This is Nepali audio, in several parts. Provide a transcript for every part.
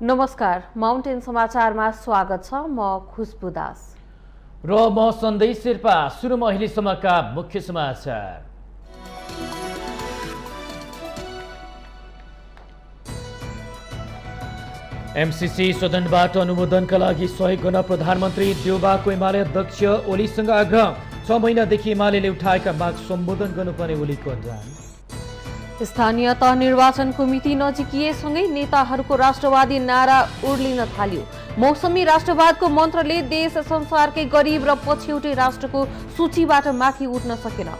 नमस्कार, माउन्टेन समाचारमा स्वागत छ। म खुशबु दास र म सन्देश शेर्पा। सुरुमा अहिलेसम्मका मुख्य समाचार। एमसीसी सदनबाट अनुमोदनका लागि सहयोग गर्न प्रधानमन्त्री देउबाको एमाले अध्यक्ष ओलीसँग आग्रह। 6 महिनादेखि एमाले उठाएका माग सम्बोधन गर्नुपर्ने ओलीको अडान। स्थानीय तह निर्वाचनको मिति नजिकिएसँगै नेताहरूको राष्ट्रवादी नारा उर्लिन थाल्यो। मौसमी राष्ट्रवादको मन्त्रले देश संसारकै गरिब र पछौटे राष्ट्रको सूचीबाट माथि उठ्न सकेन।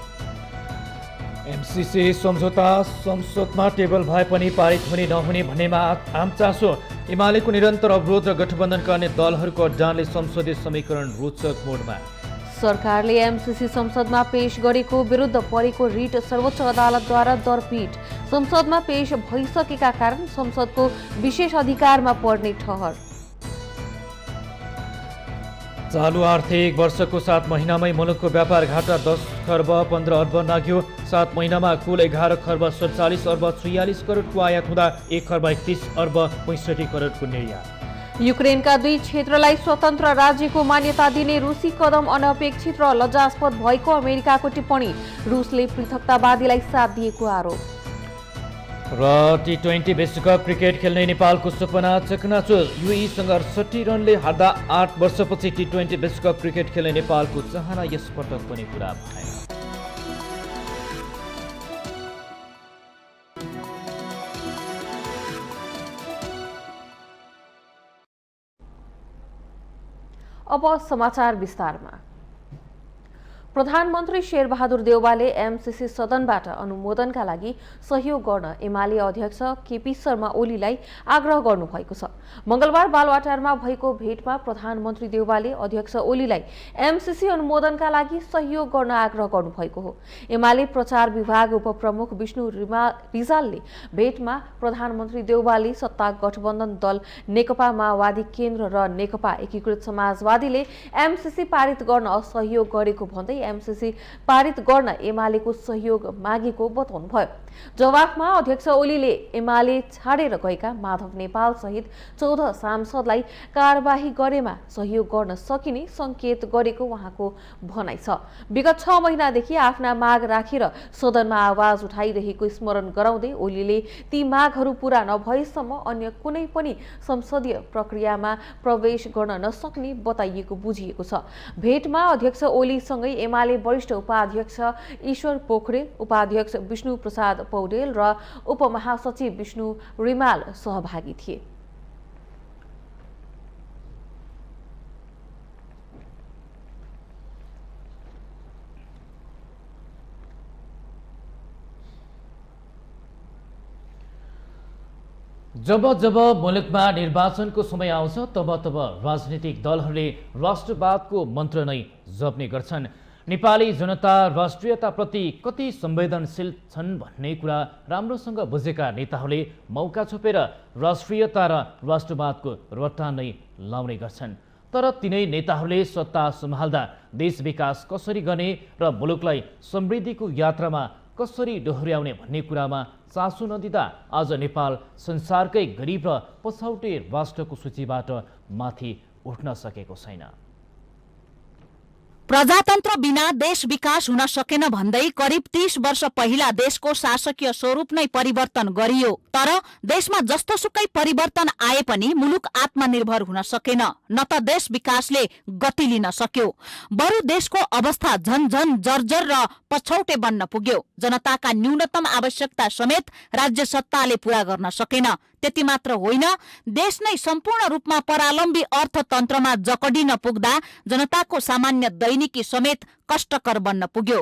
एमसीसी सम्झौता संसदमा टेबल भए पनि पारित हुने नहुने भन्नेमा आम चासो। एमालेको निरन्तर अवरोध र गठबन्धन गर्ने दलहरूको अड्डानले संसदीय समीकरण रोचक मोडमा। सरकारले एमसीसी संसदमा पेश गरेको विरुद्ध परेको रिट सर्वोच्च अदालतद्वारा दरपीठ। संसदमा पेश भइसकेका कारण संसदको विशेष अधिकारमा पर्ने ठहर। चालु आर्थिक वर्षको 7 महिनामै मुलुकको व्यापार घाटा 10 खर्ब 15 अर्ब नाग्यो। 7 महिनामा कुल 11 खर्ब 47 अर्ब 46 करोडको आयात हुँदा 1 खर्ब 31 अर्ब 65 करोडको निर्यात। युक्रेनका 2 क्षेत्रलाई स्वतन्त्र राज्यको मान्यता दिने रुसी कदम अनपेक्षित र लज्जास्पद भएको अमेरिकाको टिप्पणी। रुसले पृथकतावादीलाई साथ दिएको आरोप। र टी20 विश्वकप क्रिकेट खेल्ने नेपालको सपना चकनाचुर। युएईसँग 68 रनले हार्दा 8 वर्षपछि टी20 विश्वकप क्रिकेट खेल्ने नेपालको चाहना यसपटक पनि पूरा भएन। अब समाचार विस्तारमा। प्रधानमन्त्री शेरबहादुर देउवाले एमसीसी सदनबाट अनुमोदनका लागि सहयोग गर्न एमाले अध्यक्ष केपी शर्मा ओलीलाई आग्रह गर्नुभएको छ। मंगलबार बालवाटारमा भएको भेटमा प्रधानमन्त्री देउवाले अध्यक्ष ओलीलाई एमसीसी अनुमोदनका लागि सहयोग गर्न आग्रह गर्नुभएको हो। एमाले प्रचार विभाग उपप्रमुख विष्णु रिजालले भेटमा प्रधानमन्त्री देउवाले सत्ता गठबन्धन दल नेकपा माओवादी केन्द्र र नेकपा एकीकृत समाजवादीले एमसीसी पारित गर्न असहयोग गरेको भन्दै एमसीसी पारित गर्न एमालेको सहयोग मागेको बताउनुभयो। जवाफमा अध्यक्ष ओलीले एमाले छाडेर गएका माधव नेपाल सहित 14 सांसदलाई कारबाही गरेमा सहयोग गर्न सकिने संकेत गरेको उहाँको भनाइ छ। विगत 6 महिनादेखि आफ्ना माग राखेर सदनमा आवाज उठाइरहेको स्मरण गराउँदै ओलीले ती मागहरू पूरा नभएसम्म अन्य कुनै पनि संसदीय प्रक्रियामा प्रवेश गर्न नसक्ने बताइएको बुझिएको छ। भेटमा अध्यक्ष ओलीसँगै एमाले वरिष्ठ उपाध्यक्ष ईश्वर पोखरेल, उपाध्यक्ष विष्णु प्रसाद पौडेल र उपमहासचिव विष्णु रिमाल सहभागी थिए। जब मुलुकमा निर्वाचनको समय आउँछ तब राजनीतिक दलहरूले राष्ट्रवादको मन्त्र नै जप्ने गर्छन्। नेपाली जनता राष्ट्रियताप्रति कति संवेदनशील छन् भन्ने कुरा राम्रोसँग बुझेका नेताहरूले मौका छोपेर राष्ट्रियता र राष्ट्रवादको रट्टा नै लाउने गर्छन्। तर तिनै नेताहरूले सत्ता सम्हाल्दा देश विकास कसरी गर्ने र मुलुकलाई समृद्धिको यात्रामा कसरी डोहोर्याउने भन्ने कुरामा चासो नदिँदा आज नेपाल संसारकै गरिब र पछौटे राष्ट्रको सूचीबाट माथि उठ्न सकेको छैन। प्रजातन्त्र बिना देश विकास हुन सकेन भन्दै करिब 30 वर्ष पहिला देशको शासकीय स्वरूप नै परिवर्तन गरियो। तर देशमा जस्तोसुकै परिवर्तन आए पनि मुलुक आत्मनिर्भर हुन सकेन, न त देश विकासले गति लिन सक्यो। बरु देशको अवस्था झन जर्जर र पछौटे बन्न पुग्यो। जनताका न्यूनतम आवश्यकता समेत राज्य सत्ताले पूरा गर्न सकेन। त्यति मात्र होइन, देश नै सम्पूर्ण रूपमा परालम्बी अर्थतन्त्रमा जकडिन पुग्दा जनताको सामान्य दैनिकी समेत कष्टकर बन्न पुग्यो।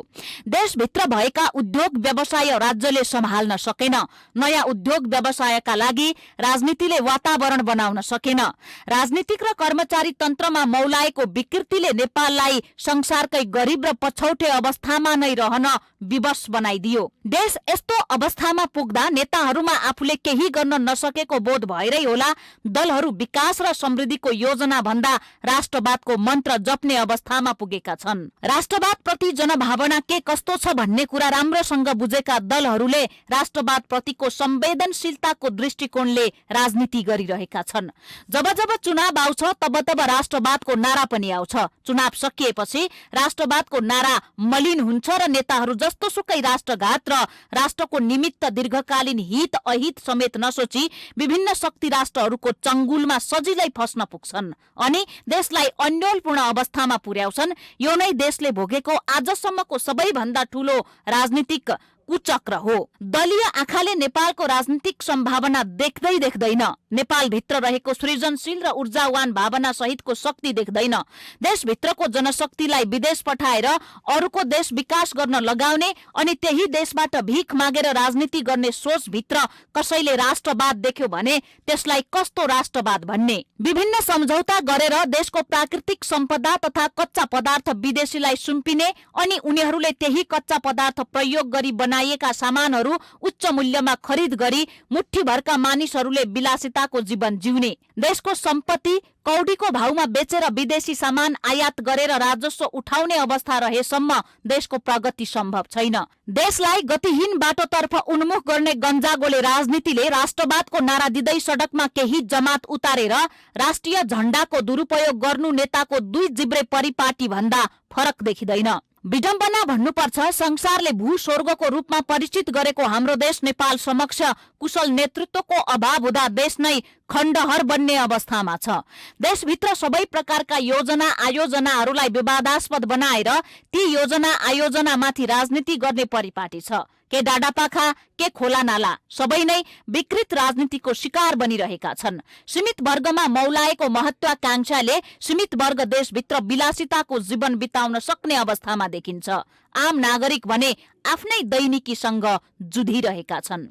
देशभित्र भएका उद्योग व्यवसाय राज्यले सम्हाल्न सकेन। नयाँ उद्योग व्यवसायका लागि राजनीतिले वातावरण बनाउन सकेन। राजनीतिक र कर्मचारी तन्त्रमा मौलाएको विकृतिले नेपाललाई संसारकै गरिब र पछौटे अवस्थामा नै रहन विवश बनाइदियो। देश यस्तो अवस्थामा पुग्दा नेताहरूमा आफूले केही गर्न नसकेको बोध भएरै होला दलहरू विकास र समृद्धिको योजना भन्दा राष्ट्रवादको मन्त्र जप्ने अवस्थामा पुगेका छन्। राष्ट्र राष्ट्रवादप्रति जनभावना के कस्तो छ भन्ने कुरा राम्रोसँग बुझेका दलहरूले राष्ट्रवादप्रतिको संवेदनशीलताको दृष्टिकोणले राजनीति गरिरहेका छन्। जब जब चुनाव आउँछ तब तब राष्ट्रवादको नारा पनि आउँछ। चुनाव सकिएपछि राष्ट्रवादको नारा मलिन हुन्छ र नेताहरू जस्तोसुकै राष्ट्रघात र राष्ट्रको निमित्त दीर्घकालीन हित अहित समेत नसोची विभिन्न शक्ति राष्ट्रहरूको चंगुलमा सजिलै फस्न पुग्छन् अनि देशलाई अन्योलपूर्ण अवस्थामा पुर्याउँछन्। यो नै देशले भोगेको आजसम्मको सबैभन्दा ठूलो राजनीतिक कुचक्र हो। दलीय आँखाले नेपालको राजनीतिक सम्भावना देख्दै देख्दैन, नेपालभित्र रहेको सृजनशील र ऊर्जावान भावना सहितको शक्ति देख्दैन। देशभित्रको जनशक्तिलाई विदेश पठाएर अरूको देश विकास गर्न लगाउने अनि त्यही देशबाट भिख मागेर राजनीति गर्ने सोचभित्र कसैले राष्ट्रवाद देख्यो भने त्यसलाई कस्तो राष्ट्रवाद भन्ने। विभिन्न सम्झौता गरेर देशको प्राकृतिक सम्पदा तथा कच्चा पदार्थ विदेशीलाई सुम्पिने अनि उनीहरूले त्यही कच्चा पदार्थ प्रयोग गरी बनाइएका सामानहरू उच्च मूल्यमा खरिद गरी मुठ्ठीभरका मानिसहरूले विलासिताको जीवन जिउने। देशको सम्पत्ति कौडीको भाउमा बेचेर विदेशी सामान आयात गरेर राजस्व उठाउने अवस्था रहेसम्म देशको प्रगति सम्भव छैन। देशलाई गतिहीन बाटोतर्फ उन्मुख गर्ने गन्जागोले राजनीतिले राष्ट्रवादको नारा दिँदै सडकमा केही जमात उतारेर राष्ट्रिय झण्डाको दुरुपयोग गर्नु नेताको दुई जिब्रे परिपाटी भन्दा फरक देखिँदैन। विडम्बना भन्नुपर्छ, संसारले भू स्वर्गको रूपमा परिचित गरेको हाम्रो देश नेपाल समक्ष कुशल नेतृत्वको अभाव हुँदा देश नै खण्डहर बन्ने अवस्थामा छ। देशभित्र सबै प्रकारका योजना आयोजनाहरूलाई विवादास्पद बनाएर ती योजना आयोजनामाथि राजनीति गर्ने परिपाटी छ। के डाडापाखा के खोला नाला सबै नै विकृत राजनीतिको शिकार बनिरहेका छन्। सीमित वर्गमा मौलाएको महत्वाकांक्षाले सीमित वर्ग देशभित्र विलासिताको जीवन बिताउन सक्ने अवस्थामा देखिन्छ। आम नागरिक भने आफ्नै दैनिकीसँग जुधिरहेका छन्।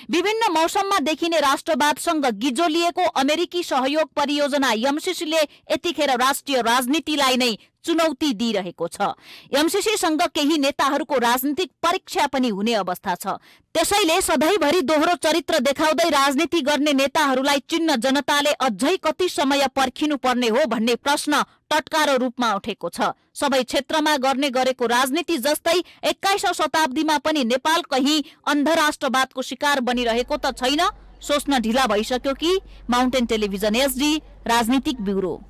विभिन्न मौसममा देखिने राष्ट्रवादसँग गिजोलिएको अमेरिकी सहयोग परियोजना एमसीसीले यतिखेर राष्ट्रिय राजनीतिलाई नै चुनौती दिइरहेको छ। एमसीसीसँग केही नेताहरूको राजनीतिक परीक्षा पनि हुने अवस्था छ। त्यसैले सधैँभरि दोहोरो चरित्र देखाउँदै राजनीति गर्ने नेताहरूलाई चिन्न जनताले अझै कति समय पर्खिनु पर्ने हो भन्ने प्रश्न टटकारो रूपमा उठेको छ। सबै क्षेत्रमा गर्ने गरेको राजनीति जस्तै 21औं शताब्दीमा पनि नेपाल कहीं अन्धराष्ट्रवादको शिकार बनिरहेको त छैन? सोच्न ढिला भइसक्यो कि? माउन्टेन टेलिभिजन एसडी राजनीतिक ब्युरो।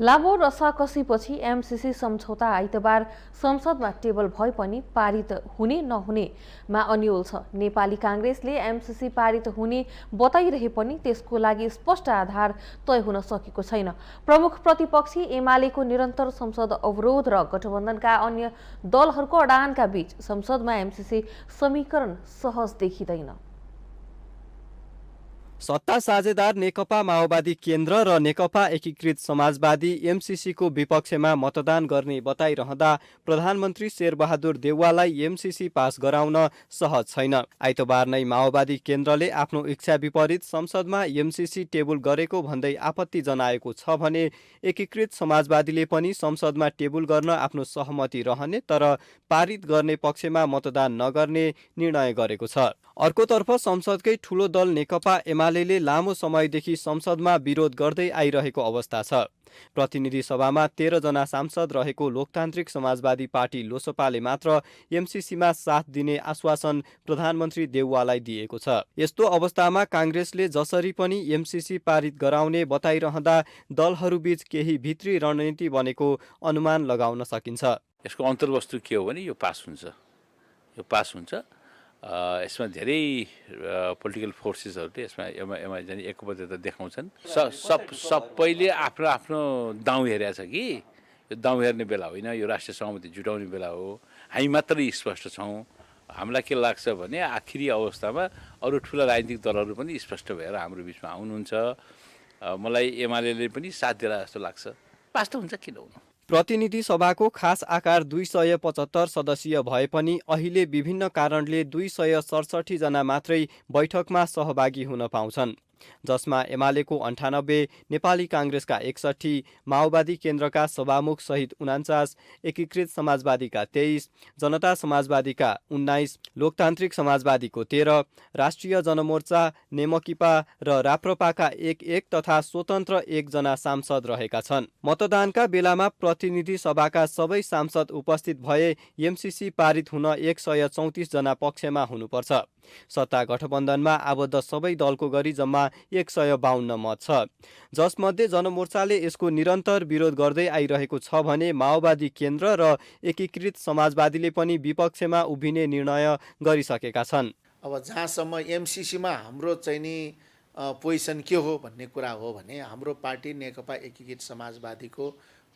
लामो रसाकसीपछि एमसीसी सम्झौता आइतबार संसदमा टेबल भए पनि पारित हुने नहुनेमा अन्यल छ। नेपाली कांग्रेसले एमसीसी पारित हुने बताइरहे पनि त्यसको लागि स्पष्ट आधार तय हुन सकेको छैन। प्रमुख प्रतिपक्षी एमालेको निरन्तर संसद अवरोध र गठबन्धनका अन्य दलहरूको अडानका बीच संसदमा एमसीसी समीकरण सहज देखिँदैन। सत्ता साझेदार नेकपा माओवादी केन्द्र र नेकपा एकीकृत समाजवादी एमसीसीको विपक्षमा मतदान गर्ने बताइरहँदा प्रधानमन्त्री शेरबहादुर देउवालाई एमसीसी पास गराउन सहज छैन। आइतबार नै माओवादी केन्द्रले आफ्नो इच्छा विपरीत संसदमा एमसीसी टेबल गरेको भन्दै आपत्ति जनाएको छ भने एकीकृत समाजवादीले पनि संसदमा टेबल गर्न आफ्नो सहमति रहने तर पारित गर्ने पक्षमा मतदान नगर्ने निर्णय गरेको छ। अर्कोतर्फ संसदकै ठूलो दल नेकपा एमाले लामो समयदेखि संसदमा विरोध गर्दै आइरहेको अवस्था छ। प्रतिनिधि सभामा 13 जना सांसद रहेको लोकतान्त्रिक समाजवादी पार्टी लोसपाले मात्र एमसीसीमा साथ दिने आश्वासन प्रधानमन्त्री देउवालाई दिएको छ। यस्तो अवस्थामा कांग्रेसले जसरी पनि एमसीसी पारित गराउने बताइरहँदा दलहरूबीच केही भित्री रणनीति बनेको अनुमान लगाउन सकिन्छ। यसको अन्तर्वस्तु के हो भने यो पास हुन्छ। यसमा धेरै पोलिटिकल फोर्सेसहरूले यसमा जाने एकबद्धता देखाउँछन्। सबैले आफ्नो आफ्नो दाउ हेरेको छ कि यो दाउ हेर्ने बेला होइन, यो राष्ट्रिय सहमति जुटाउने बेला हो। हामी मात्रै स्पष्ट छौँ। हामीलाई के लाग्छ भने आखिरी अवस्थामा अरू ठुला राजनीतिक दलहरू पनि स्पष्ट भएर हाम्रो बिचमा आउनुहुन्छ। मलाई एमाले पनि साथ दिएर जस्तो लाग्छ। पास त हुन्छ, किन हुनु। प्रतिनिधि सभाको खास आकार 275 सदस्यीय भए पनि अहिले विभिन्न कारणले 267 जना मात्रै बैठकमा सहभागी हुन पाउँछन्। जसमा एमालेको 98, नेपाली काङ्ग्रेसका 61, माओवादी केन्द्रका सभामुख सहित 49, एकीकृत समाजवादीका 23, जनता समाजवादीका 19, लोकतान्त्रिक समाजवादीको 13, राष्ट्रिय जनमोर्चा, नेमकिपा र राप्रपाका 1 तथा स्वतन्त्र 1 जना सांसद रहेका छन्। मतदानका बेलामा प्रतिनिधि सभाका सबै सांसद उपस्थित भए एमसीसी पारित हुन 134 जना पक्षमा हुनुपर्छ। सत्ता गठबन्धनमा आबद्ध सबै दलको गरी जम्मा 152 मत छ, जसमध्ये जनमोर्चाले यसको निरन्तर विरोध गर्दै आइरहेको छ भने माओवादी केन्द्र र एकीकृत समाजवादीले पनि विपक्षमा उभिने निर्णय गरिसकेका छन्। अब जहाँसम्म एमसीसीमा हाम्रो चाहिँ नि पोजिसन के हो भन्ने कुरा हो भने हाम्रो पार्टी नेकपा एकीकृत समाजवादीको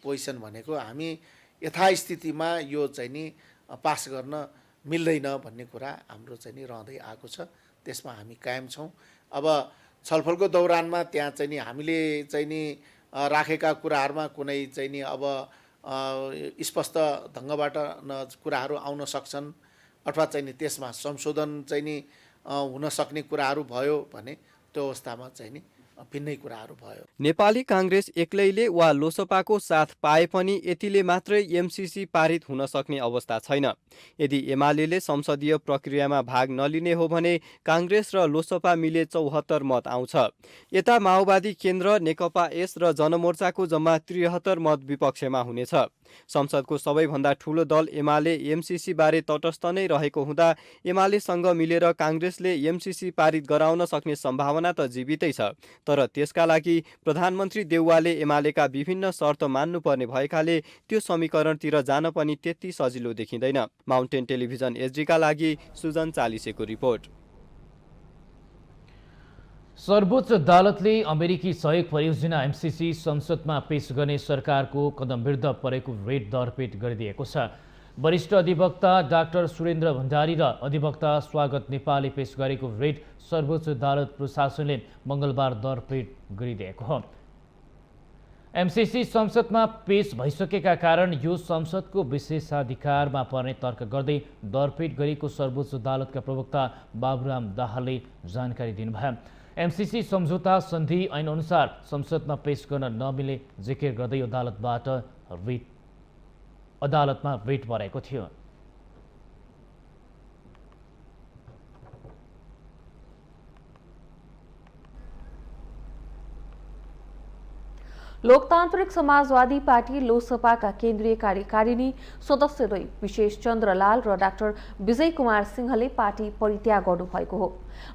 पोजिसन भनेको हामी यथास्थितिमा यो चाहिँ नि पास गर्न मिल्दैन भन्ने कुरा हाम्रो चाहिँ नि रहँदै आएको छ। त्यसमा हामी कायम छौँ। अब छलफलको दौरानमा त्यहाँ चाहिँ नि हामीले चाहिँ नि राखेका कुराहरूमा कुनै चाहिँ नि अब स्पष्ट ढङ्गबाट कुराहरू आउन सक्छन् अथवा चाहिँ नि त्यसमा संशोधन चाहिँ नि हुन सक्ने कुराहरू भयो भने त्यो अवस्थामा चाहिँ नि भिन्नै कुराहरू भयो। नेपाली काङ्ग्रेस एक्लैले वा लोसपाको साथ पाए पनि यतिले मात्रै एमसीसी पारित हुन सक्ने अवस्था छैन। यदि एमाले संसदीय प्रक्रियामा भाग नलिने हो भने काङ्ग्रेस र लोसपा मिले 74 मत आउँछ। यता माओवादी केन्द्र, नेकपा एस र जनमोर्चाको जम्मा 73 मत विपक्षमा हुनेछ। संसदको सबैभन्दा ठूलो दल एमाले एमसीसी बारे तटस्थ नै रहेको हुँदा एमालेसँग मिलेर काङ्ग्रेसले एमसीसी पारित गराउन सक्ने सम्भावना त जीवितै छ। तर त्यसका लागि प्रधानमन्त्री देउवाले एमालेका विभिन्न शर्त मान्नुपर्ने भएकाले त्यो समीकरणतिर जान पनि त्यति सजिलो देखिँदैन। माउन्टेन टेलिभिजन एसडीका लागि सुजन चालिसेको रिपोर्ट। सर्वोच्च अदालतले अमेरिकी सहयोग परियोजना एमसीसी संसदमा पेश गर्ने सरकारको कदम विरुद्ध परेको रेट दरपेट गरिदिएको छ। वरिष्ठ अधिवक्ता डाक्टर सुरेन्द्र भण्डारी र अधिवक्ता स्वागत नेपालले पेश गरेको रेट सर्वोच्च अदालत प्रशासनले मङ्गलबार दरपेट गरिदिएको हो। एमसीसी संसदमा पेश भइसकेका कारण यो संसदको विशेषाधिकारमा पर्ने तर्क गर्दै दरपेट गरेको सर्वोच्च अदालतका प्रवक्ता बाबुराम दाहालले जानकारी दिनुभयो। एमसीसी सम्झौता सन्धि ऐन अनुसार संसदमा पेश गर्न नमिले जिकिर गर्दै अदालतमा रेट परेको थियो। लोकतान्त्रिक समाजवादी पार्टी लोसपाका केन्द्रीय कार्यकारिणी सदस्यद्वय विशेष चन्द्रलाल र डाक्टर विजय कुमार सिंहले पार्टी परित्याग गर्नुभएको हो।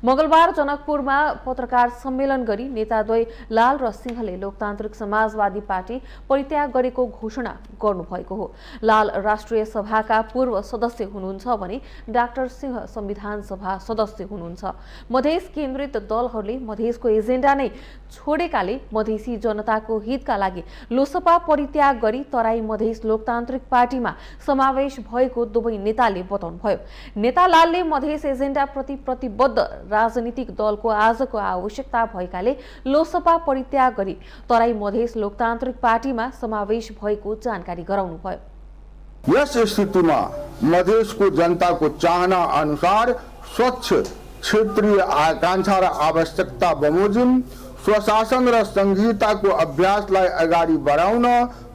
मंगलबार जनकपुरमा पत्रकार सम्मेलन गरी नेताद्वय लाल र सिंहले लोकतान्त्रिक समाजवादी पार्टी परित्याग गरेको घोषणा गर्नुभएको हो। लाल राष्ट्रिय सभाका पूर्व सदस्य हुनुहुन्छ भने डाक्टर सिंह संविधान सभा सदस्य हुनुहुन्छ। मधेस केन्द्रित दलहरूले मधेसको एजेन्डा नै छोडेकाले मधेसी जनताको हितका लागि लोसपा परित्याग गरी तराई मधेस लोकतान्त्रिक पार्टीमा समावेश भएको दुवै नेताले बताउनुभयो। नेता लालले मधेस एजेन्डा प्रति प्रतिबद्ध राजनीतिक दलको आजको आवश्यकता भएकाले लोसपा परित्याग गरी तराई मधेस लोकतान्त्रिक पार्टीमा समावेश भएको जानकारी गराउनुभयो। यस स्थितिमा मधेसको जनताको चाहना अनुसार स्वच्छ क्षेत्रीय आकांक्षा र आवश्यकता बमोजिम स्वशासन र संघीयताको अभ्यासलाई अगाडि बढाउन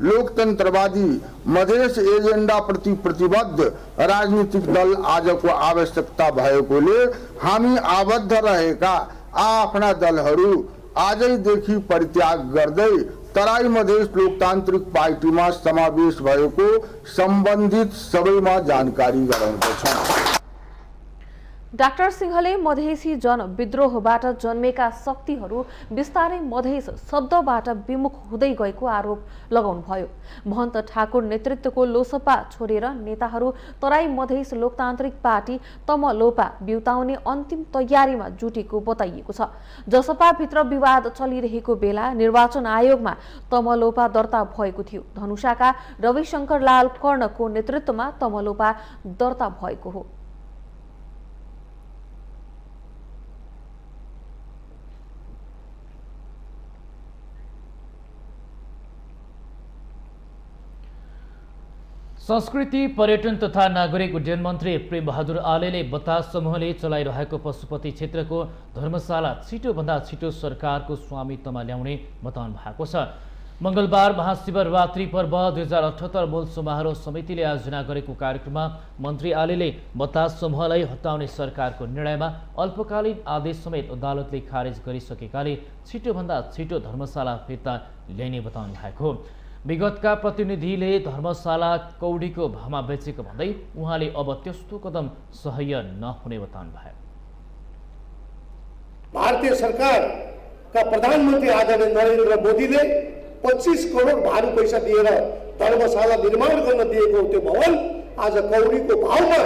लोकतन्त्रवादी मधेस एजेन्डा प्रति प्रतिबद्ध राजनीतिक दल आजको आवश्यकता भएकोले हामी आबद्ध रहेका आफ्ना दलहरू आजैदेखि परित्याग गर्दै तराई मधेस लोकतान्त्रिक पार्टीमा समावेश भएको सम्बन्धित सबैमा जानकारी गराउँदछौँ। डाक्टर सिंहले मधेसी जन विद्रोहबाट जन्मेका शक्तिहरू बिस्तारै मधेस शब्दबाट विमुख हुँदै गएको आरोप लगाउनुभयो। महन्त ठाकुर नेतृत्वको लोसपा छोडेर नेताहरू तराई मधेस लोकतान्त्रिक पार्टी तमलोपा बिउताउने अन्तिम तयारीमा जुटेको बताइएको छ। जसपाभित्र विवाद चलिरहेको बेला निर्वाचन आयोगमा तमलोपा दर्ता भएको थियो। धनुषाका रविशंकर लाल कर्णको नेतृत्वमा तमलोपा दर्ता भएको हो। संस्कृति पर्यटन तथा नागरिक उड्डयन मन्त्री प्रेम बहादुर आलेले बतास समूहले चलाइरहेको पशुपति क्षेत्रको धर्मशाला छिटोभन्दा छिटो सरकारको स्वामित्वमा ल्याउने बताउनु भएको छ। मंगलबार महाशिवरात्रि पर्व 2078 मूल समारोह समितिले आयोजना गरेको कार्यक्रममा मन्त्री आलेले बतास समूहलाई हटाउने सरकारको निर्णयमा अल्पकालीन आदेश समेत अदालतले खारेज गरिसकेकाले छिटोभन्दा छिटो धर्मशाला फिर्ता ल्याइने बताउनु भएको। विगतका प्रतिनिधिले धर्मशाला कौडीको भावमा बेचेको भन्दै उहाँले अब त्यस्तो कदम सह्य नहुने बताउनु भयो। भारतीय सरकारका प्रधानमन्त्री आदरणीय नरेन्द्र मोदीले 25 करोड भारू पैसा दिएर धर्मशाला निर्माण गर्न दिएको त्यो भवन आज कौडीको भावमा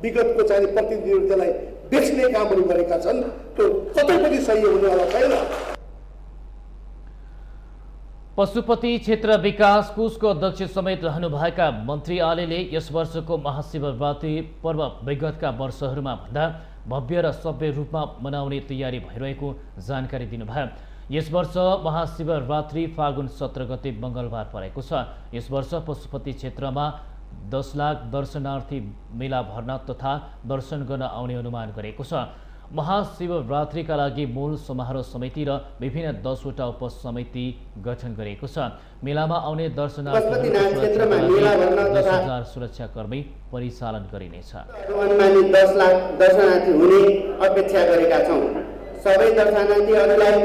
विगतको चाहिँ प्रतिनिधिहरूले त्यसलाई बेच्ने कामहरू गरेका छन्। त्यो कतै पनि सही हुनेवाला छैन। पशुपति क्षेत्र विकास कोषको अध्यक्ष समेत रहनुभएका मन्त्री आलेले यस वर्षको महाशिवरात्रि पर्व विगतका वर्षहरूमा भन्दा भव्य र सभ्य रूपमा मनाउने तयारी भइरहेको जानकारी दिनुभयो। यस वर्ष महाशिवरात्रि फागुन 17 गते मंगलबार परेको छ। यस वर्ष पशुपति क्षेत्रमा 10 लाख दर्शनार्थी मेला भर्न तथा दर्शन गर्न आउने अनुमान गरेको छ। महाशिवरात्रिका लागि मूल समारोह समिति र विभिन्न 10 वटा उपसमिति गठन गरिएको छ। मेलामा आउने दर्शनार्थीहरूको 10,000 सुरक्षाकर्मी परिचालन गरिनेछ। अनुमानित 10 लाख दर्शनार्थी हुने अपेक्षा गरेका छौँ। सबै दर्शनार्थीहरूलाई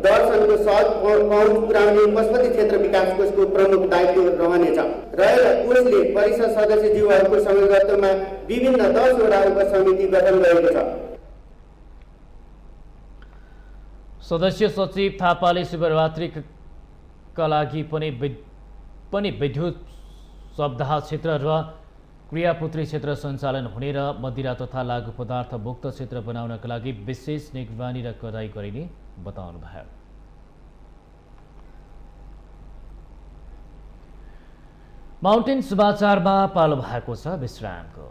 दर्शनको सहज पहुँच पुर्याउने पशुपति क्षेत्र विकास कोषको प्रमुख दायित्व रहनेछ। रहेर कोषले परिषद सदस्यज्यूहरूको संयोजकत्वमा विभिन्न 10 वटा उपसमिति गठन गरेको छ। सदस्य सचिव थापाले शिवरात्रिका लागि पनि विद्युत शब्दाह क्षेत्र र क्रियापुत्री क्षेत्र सञ्चालन हुने र मदिरा तथा लागु पदार्थ मुक्त क्षेत्र बनाउनका लागि विशेष निगरानी र कडाई गरिने बताउनु भयो। माउन्टेन समाचारमा पालो भएको छ विश्रामको।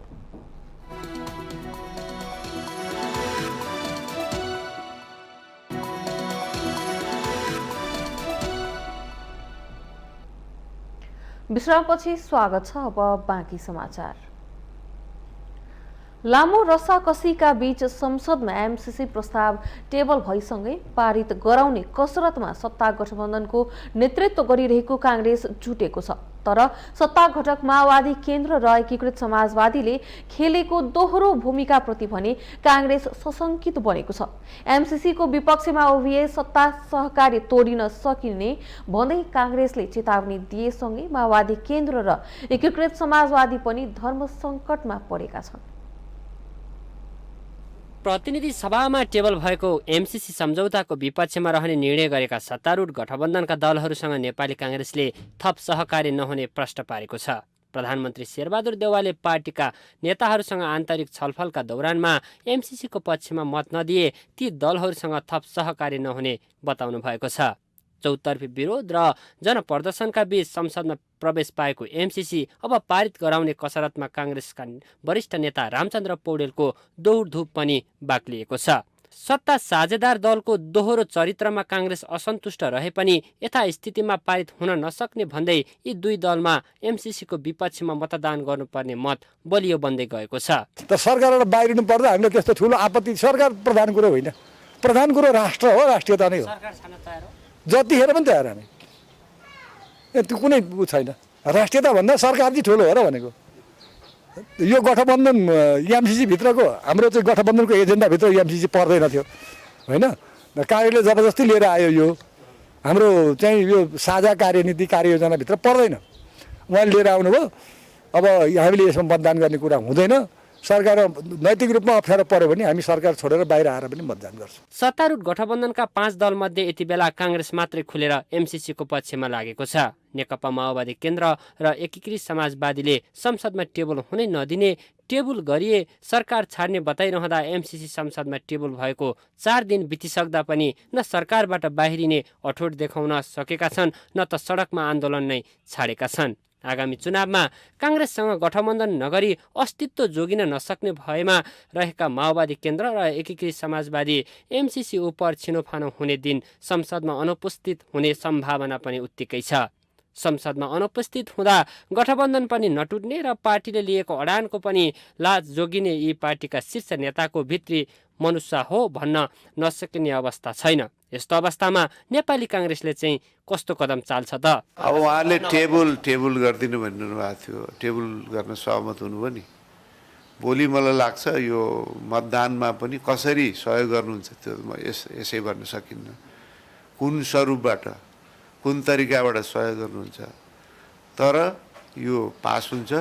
विश्रामपछि स्वागत छ। अब बाँकी समाचार। लामो रसाकसीका बीच संसदमा एमसीसी प्रस्ताव टेबल भइसँगै पारित गराउने कसरतमा सत्ता गठबन्धनको नेतृत्व गरिरहेको कांग्रेस जुटेको छ। तर सत्ता घटक माओवादी केन्द्र र एकीकृत समाजवादीले खेलेको दोहोरो भूमिकाप्रति भने कांग्रेस सशंकित बनेको छ। एमसीसीको विपक्षमा उभिए सत्ता सहकारी तोडिन सकिने भन्दै कांग्रेसले चेतावनी दिएसँगै माओवादी केन्द्र र एकीकृत समाजवादी पनि धर्म सङ्कटमा परेका छन्। प्रतिनिधि सभामा टेबल भएको एमसीसी सम्झौताको विपक्षमा रहने निर्णय गरेका सत्तारूढ गठबन्धनका दलहरूसँग नेपाली कांग्रेसले थप सहकार्य नहुने प्रश्न पारेको छ। प्रधानमन्त्री शेरबहादुर देउवाले पार्टीका नेताहरूसँग आन्तरिक छलफलका दौरानमा एमसीसीको पक्षमा मत नदिए ती दलहरूसँग थप सहकार्य नहुने बताउनु भएको छ। चौतर्फी विरोध र जनप्रदर्शनका बीच संसदमा प्रवेश पाएको एमसीसी अब पारित गराउने कसरतमा कांग्रेसका वरिष्ठ नेता रामचन्द्र पौडेलको दौडधुप पनि बाक्लिएको छ। सत्ता साझेदार दलको दोहोरो चरित्रमा कांग्रेस असन्तुष्ट रहे पनि यथास्थितिमा पारित हुन नसक्ने भन्दै यी दुई दलमा एमसीसीको विपक्षमा मतदान गर्नुपर्ने मत बलियो बन्दै गएको छ। त सरकारबाट बाहिरिनु पर्दा हामीलाई त्यस्तो ठुलो आपत्ति सरकार प्रधान कुरो होइन। प्रधान कुरो राष्ट्र हो, राष्ट्रियता नै हो। जतिखेर पनि तयार हामी, त्यो कुनै छैन। राष्ट्रियता भन्दा सरकार चाहिँ ठुलो हो र भनेको। यो गठबन्धन एमसीसी भित्रको हाम्रो चाहिँ गठबन्धनको एजेन्डाभित्र एमसीसी पर्दैन थियो होइन। कार्यले जबरजस्ती लिएर आयो। यो हाम्रो चाहिँ यो साझा कार्यनीति कार्ययोजनाभित्र पर्दैन। उहाँले लिएर आउनुभयो। अब हामीले यसमा मतदान गर्ने कुरा हुँदैन। सरकार नैतिक रूपमा अप्ठ्यारो पर्यो भने हामी सरकार छोडेर बाहिर आएर पनि मतदान गर्छौँ। सत्तारूढ गठबन्धनका 5 दलमध्ये यति बेला कांग्रेस मात्रै खुलेर एमसीसीको पक्षमा लागेको छ। नेकपा माओवादी केन्द्र र एकीकृत समाजवादीले संसदमा टेबल हुनै नदिने, टेबल गरिए सरकार छाड्ने बताइरहँदा एमसीसी संसदमा टेबल भएको 4 दिन बितिसक्दा पनि न सरकारबाट बाहिरिने अठोट देखाउन सकेका छन् न त सडकमा आन्दोलन नै छाडेका छन्। आगामी चुनावमा कांग्रेससँग गठबन्धन नगरी अस्तित्व जोगिन नसक्ने भएमा रहेका माओवादी केन्द्र र एकीकृत समाजवादी एमसीसी उप छिनोफानो हुने दिन संसदमा अनुपस्थित हुने सम्भावना पनि उत्तिकै छ। संसदमा अनुपस्थित हुँदा गठबन्धन पनि नटुट्ने र पार्टीले लिएको अडानको पनि लाज जोगिने यी पार्टीका शीर्ष नेताको भित्री मनुष्य हो भन्न नसकिने अवस्था छैन। यस्तो अवस्थामा नेपाली काङ्ग्रेसले चाहिँ कस्तो कदम चाल्छ त? अब उहाँले टेबल गरिदिनु भन्नुभएको थियो, टेबल गर्न सहमत हुनुभयो नि। भोलि मलाई लाग्छ यो मतदानमा पनि कसरी सहयोग गर्नुहुन्छ त्यो म यसै भन्न सकिन्न। कुन स्वरूपबाट कुन तरिकाबाट सहयोग गर्नुहुन्छ, तर यो पास हुन्छ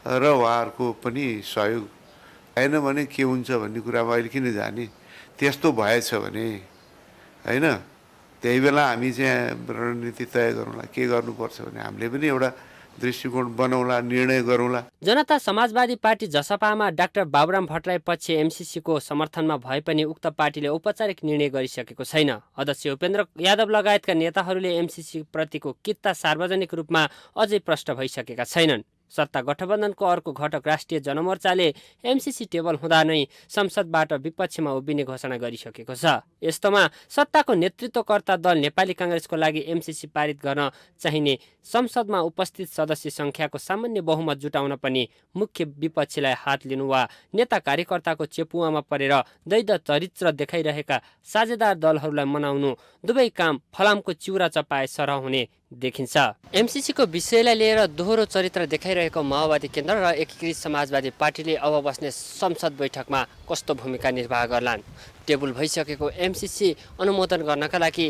र उहाँहरूको पनि सहयोग होइन भने के हुन्छ भन्ने कुरामा अहिले किन जाने? त्यस्तो भएछ भने होइन त्यही बेला हामी चाहिँ रणनीति तय गरौँला, के गर्नुपर्छ भने हामीले पनि एउटा दृष्टिकोण बनाउला, निर्णय गरौँला। जनता समाजवादी पार्टी जसपामा डाक्टर बाबुराम भट्टराई पक्ष एमसीसीको समर्थनमा भए पनि उक्त पार्टीले औपचारिक निर्णय गरिसकेको छैन। अध्यक्ष उपेन्द्र यादव लगायतका नेताहरूले एमसीसी प्रतिको किता सार्वजनिक रूपमा अझै प्रष्ट भइसकेका छैनन्। सत्ता गठबन्धनको अर्को घटक राष्ट्रिय जनमोर्चाले एमसीसी टेबल हुँदा नै संसदबाट विपक्षमा उभिने घोषणा गरिसकेको छ। यस्तोमा सत्ताको नेतृत्वकर्ता दल नेपाली काङ्ग्रेसको लागि एमसीसी पारित गर्न चाहिने संसदमा उपस्थित सदस्य संख्याको सामान्य बहुमत जुटाउन पनि मुख्य विपक्षीलाई हात लिनु वा नेता कार्यकर्ताको चेपुवामा परेर दैध चरित्र देखाइरहेका साझेदार दलहरूलाई मनाउनु दुवै काम फलामको चिउरा चपाए सरह हुने देखिन्छ। एमसीसीको विषयलाई लिएर दोहोरो चरित्र देखाइरहेको माओवादी केन्द्र र एकीकृत समाजवादी पार्टीले अब बस्ने संसद बैठकमा कस्तो भूमिका निर्वाह गर्लान्? टेबल भइसकेको एमसीसी अनुमोदन गर्नका लागि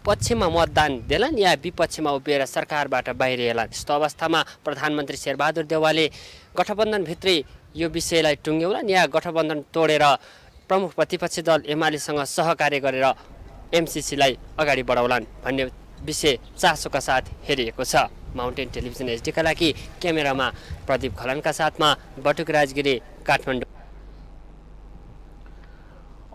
पक्षमा मतदान देलान् या विपक्षमा उभिएर सरकारबाट बाहिरिएलान्? यस्तो अवस्थामा प्रधानमन्त्री शेरबहादुर देउवाले गठबन्धनभित्रै यो विषयलाई टुङ्ग्याउलान् या गठबन्धन तोडेर प्रमुख प्रतिपक्षी दल एमालेसँग सहकार्य गरेर एमसीसीलाई अगाडि बढाउलान् भन्ने विषय चासोका साथ हेरिएको छ। माउन्टेन टेलिभिजन एचडीका लागि क्यामेरामा प्रदीप खलनका साथमा बटुक राजगिरी, काठमाडौँ।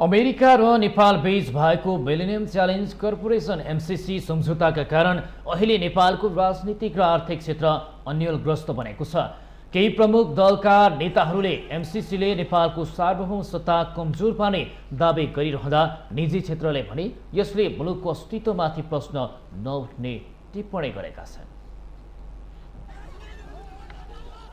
अमेरिका र नेपाल बीच भएको मिलेनियम च्यालेन्ज कर्पोरेसन एमसीसी सम्झौताका कारण अहिले नेपालको राजनीतिक र आर्थिक क्षेत्र अन्यलग्रस्त बनेको छ। केही प्रमुख दलका नेताहरूले एमसीसीले नेपालको सार्वभौम सत्ता कमजोर पार्ने दावी गरिरहँदा निजी क्षेत्रले भने यसले मुलुकको अस्तित्वमाथि प्रश्न नउठ्ने टिप्पणी गरेका छन्।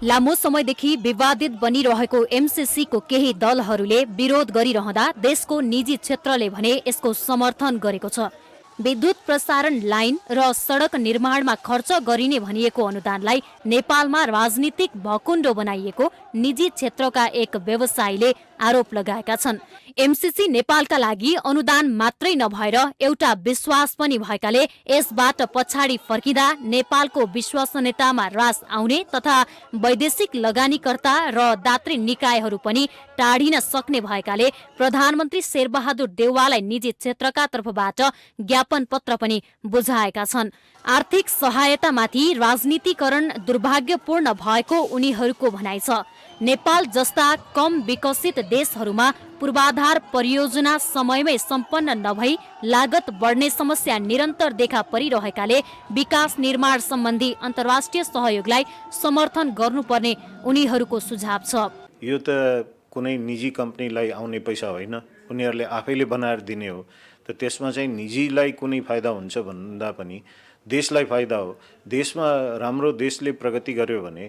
लामो समयदेखि विवादित बनिरहेको एमसीसीको केही दलहरूले विरोध गरिरहँदा देशको निजी क्षेत्रले भने यसको समर्थन गरेको छ। विद्युत प्रसारण लाइन र सडक निर्माणमा खर्च गरिने भनिएको अनुदानलाई नेपालमा राजनीतिक भकुण्डो बनाइएको निजी क्षेत्रका एक व्यवसायीले आरोप लगाएका छन्। एमसीसी नेपालका लागि अनुदान मात्रै नभएर एउटा विश्वास पनि भएकाले यसबाट पछाडि फर्किँदा नेपालको विश्वसनीयतामा ह्रास आउने तथा वैदेशिक लगानीकर्ता र दात्री निकायहरू पनि टाढिन सक्ने भएकाले प्रधानमन्त्री शेरबहादुर देउवालाई निजी क्षेत्रका तर्फबाट ज्ञापन पत्र पनि बुझाएका छन्। आर्थिक सहायतामाथि राजनीतिकरण दुर्भाग्यपूर्ण भएको उनीहरूको भनाइ छ। नेपाल जस्ता कम विकसित देशहरूमा पूर्वाधार परियोजना समयमै सम्पन्न नभई लागत बढ्ने समस्या निरन्तर देखा परिरहेकाले विकास निर्माण सम्बन्धी अन्तर्राष्ट्रिय सहयोगलाई समर्थन गर्नुपर्ने उनीहरूको सुझाव छ। यो त कुनै निजी कम्पनीलाई आउने पैसा होइन, उनीहरूले आफैले बनाएर दिने हो। त त्यसमा चाहिँ निजीलाई कुनै फाइदा हुन्छ भन्दा पनि देशलाई फाइदा हो। देशमा राम्रो देशले प्रगति गर्यो भने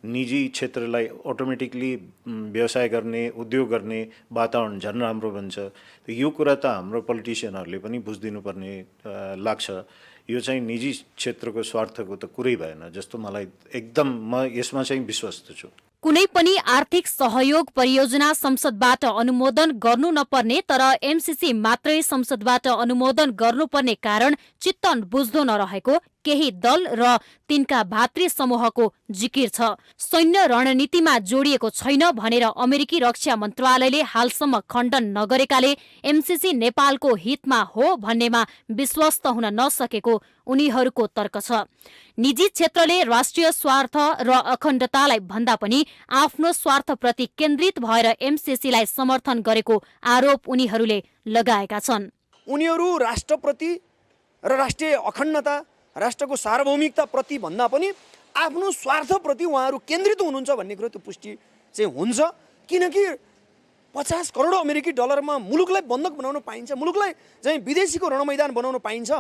निजी क्षेत्रलाई अटोमेटिकली व्यवसाय गर्ने, उद्योग गर्ने वातावरण झन् राम्रो बन्छ। यो कुरा त हाम्रो पोलिटिसियनहरूले पनि बुझिदिनु पर्ने लाग्छ। यो चाहिँ निजी क्षेत्रको स्वार्थको त कुरै भएन जस्तो मलाई एकदम म यसमा चाहिँ विश्वस्त छु। कुनै पनि आर्थिक सहयोग परियोजना संसदबाट अनुमोदन गर्नु नपर्ने तर एमसीसी मात्रै संसदबाट अनुमोदन गर्नुपर्ने कारण चित्त बुझ्दो नरहेको केही दल र तिनका भातृ समूहको जिकिर छ। सैन्य रणनीतिमा जोडिएको छैन भनेर अमेरिकी रक्षा मन्त्रालयले हालसम्म खण्डन नगरेकाले एमसीसी नेपालको हितमा हो भन्नेमा विश्वस्त हुन नसकेको उनीहरूको तर्क छ। निजी क्षेत्रले राष्ट्रिय स्वार्थ र अखण्डतालाई भन्दा पनि आफ्नो स्वार्थप्रति केन्द्रित भएर एमसीसीलाई समर्थन गरेको आरोप उनीहरूले लगाएका छन्। उनीहरू राष्ट्रप्रति र राष्ट्रिय अखण्डता, राष्ट्रको सार्वभौमिकता प्रति भन्दा पनि आफ्नो स्वार्थप्रति उहाँहरू केन्द्रित हुनुहुन्छ भन्ने कुरो त्यो पुष्टि चाहिँ हुन्छ। किनकि 50 करोड अमेरिकी डलरमा मुलुकलाई बन्धक बनाउन पाइन्छ, मुलुकलाई चाहिँ विदेशीको रणमैदान बनाउन पाइन्छ।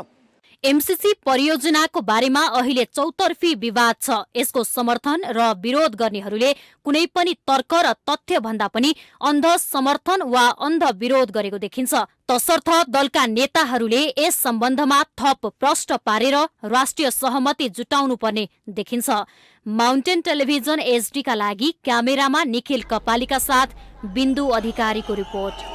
एमसीसी परियोजनाको बारेमा अहिले चौतर्फी विवाद छ। यसको समर्थन र विरोध गर्नेहरूले कुनै पनि तर्क र तथ्य भन्दा पनि अन्ध समर्थन वा अन्ध विरोध गरेको देखिन्छ। तसर्थ दलका नेताहरूले यस सम्बन्धमा थप प्रश्न पारेर राष्ट्रिय सहमति जुटाउनु पर्ने देखिन्छ। माउन्टेन टेलिभिजन एचडीका लागि क्यामेरामा निखिल कपालीका साथ बिन्दु अधिकारीको रिपोर्ट।